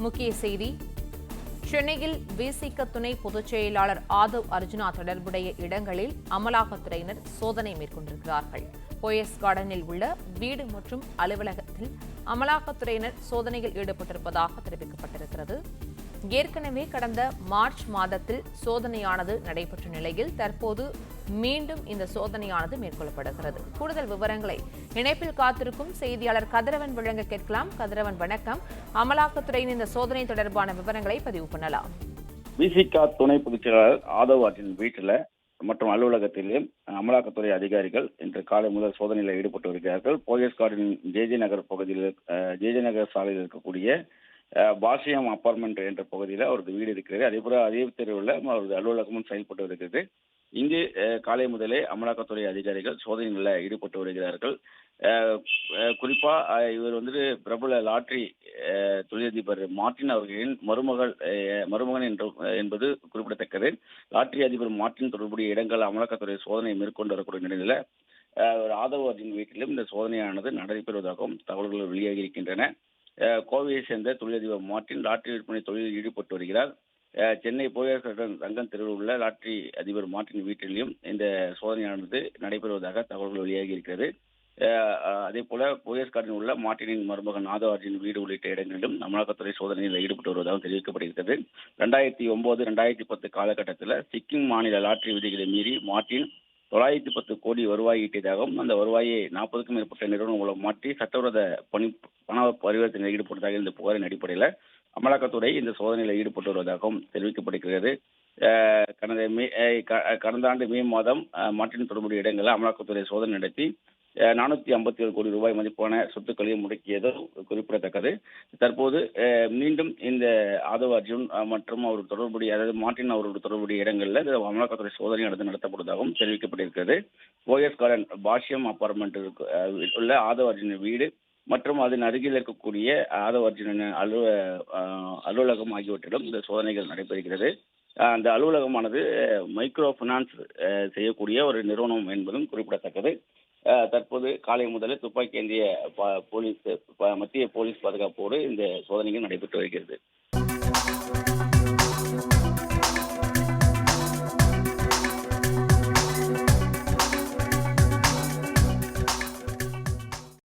முக்கிய செய்தி. சென்னையில் விசிக துணை பொதுச் செயலாளர் ஆதவ் அர்ஜுனா தொடர்புடைய இடங்களில் அமலாக்கத்துறையினர் சோதனை மேற்கொண்டிருக்கிறார்கள். போயஸ் கார்டனில் உள்ள வீடு மற்றும் அலுவலகத்தில் அமலாக்கத்துறையினர் சோதனையில் ஈடுபட்டிருப்பதாக தெரிவிக்கப்பட்டிருக்கிறது. ஏற்கனவே கடந்த மார்ச் மாதத்தில் சோதனையானது நடைபெற்ற நிலையில் தற்போது மீண்டும் இந்த சோதனையானது மேற்கொள்ளப்படுகிறது. கூடுதல் விவரங்களை இணைப்பில் காத்திருக்கும் செய்தியாளர் கதிரவன் வழங்க கேட்கலாம். கதிரவன், வணக்கம். அமலாக்கத்துறையின் இந்த சோதனை தொடர்பான விவரங்களை பதிவு பண்ணலாம். விசிக துணை பொதுச் செயலாளர் ஆதவ் அர்ஜுன் வீட்டில் மற்றும் அலுவலகத்திலும் அமலாக்கத்துறை அதிகாரிகள் இன்று காலை முதல் சோதனையில் ஈடுபட்டு வருகிறார்கள். போயஸ் கார்டன் ஜேஜே நகர் பகுதியில் ஜேஜே நகர் சாலையில் இருக்கக்கூடிய பாசியம் அப்பார்ட்மெண்ட் என்ற பகுதியில் அவரது வீடு இருக்கிறது. அதேபோல அதே தெருவில் அவரது அலுவலகமும் செயல்பட்டு வருகிறது. இங்கு காலை முதலே அமலாக்கத்துறை அதிகாரிகள் சோதனைகளில் ஈடுபட்டு வருகிறார்கள். குறிப்பா இவர் பிரபல லாட்டரி தொழிலதிபர் மார்டின் அவர்களின் மருமகன் என்பது குறிப்பிடத்தக்கது. லாட்டரி அதிபர் மார்டின் தொடர்புடைய இடங்கள் அமலாக்கத்துறை சோதனை மேற்கொண்டு வரக்கூடிய நிலையில ஆதவ் அர்ஜுன் வீட்டிலும் இந்த சோதனையானது நடைபெறுவதாகவும் தகவல்கள் வெளியாகி இருக்கின்றன. கோவையை சேர்ந்த தொழிலதிபர் மார்டின் லாட்டரி விற்பனை தொழிலில் ஈடுபட்டு வருகிறார். சென்னை போயஸ் ரங்கன் தெருவில் உள்ள லாட்டரி அதிபர் மார்டின் வீட்டிலும் இந்த சோதனையானது நடைபெறுவதாக தகவல்கள் வெளியாகி இருக்கிறது. அதே போல போயஸ் கார்டனில் உள்ள மார்டினின் மருமகன் ஆதவ் அர்ஜுன் வீடு உள்ளிட்ட இடங்களிலும் அமலாக்கத்துறை சோதனையில் ஈடுபட்டு வருவதாக தெரிவிக்கப்படுகிறது. 2009-2010 காலகட்டத்தில் சிக்கிம் மாநில லாட்டரி விதிகளை மீறி மார்டின் 910 கோடி வருவாய் ஈட்டியதாகவும் அந்த வருவாயை 40க்கும் மேற்பட்ட நிறுவனம் மூலம் மாற்றி சட்டவிரோத பண பரிவர்த்தனையில் ஈடுபட்டதாக இந்த புகாரின் அடிப்படையில் அமலாக்கத்துறை இந்த சோதனையில் ஈடுபட்டு வருவதாகவும் தெரிவிக்கப்படுகிறது. கடந்த ஆண்டு மே மாதம் மார்டின் தொடர்புடைய இடங்களில் அமலாக்கத்துறை சோதனை நடத்தி 457 கோடி ரூபாய் மதிப்பான சொத்துக்களையும் முடக்கியது குறிப்பிடத்தக்கது. தற்போது மீண்டும் இந்த ஆதவ் அர்ஜுன் மற்றும் அவர் தொடர்புடைய, அதாவது மார்டின் அவரோட தொடர்புடைய இடங்களில் அமலாக்கத்துறை சோதனை நடத்தப்படுவதாகவும் தெரிவிக்கப்பட்டிருக்கிறது. போயஸ் கார்டன் பாஷ்யம் அப்பார்ட்மெண்ட் உள்ள ஆதவ் அர்ஜுன் வீடு மற்றும் அதன் அருகில் இருக்கக்கூடிய ஆதவ் அர்ஜுன் அலுவலகம் ஆகியவற்றிலும் இந்த சோதனைகள் நடைபெறுகிறது. அந்த அலுவலகமானது மைக்ரோ பினான்ஸ் செய்யக்கூடிய ஒரு நிறுவனம் என்பதும் குறிப்பிடத்தக்கது. தற்போது காலை முதல் துப்பாக்கி ஏந்திய மத்திய போலீஸ் பாதுகாப்போடு இந்த சோதனைகள் நடைபெற்று வருகிறது.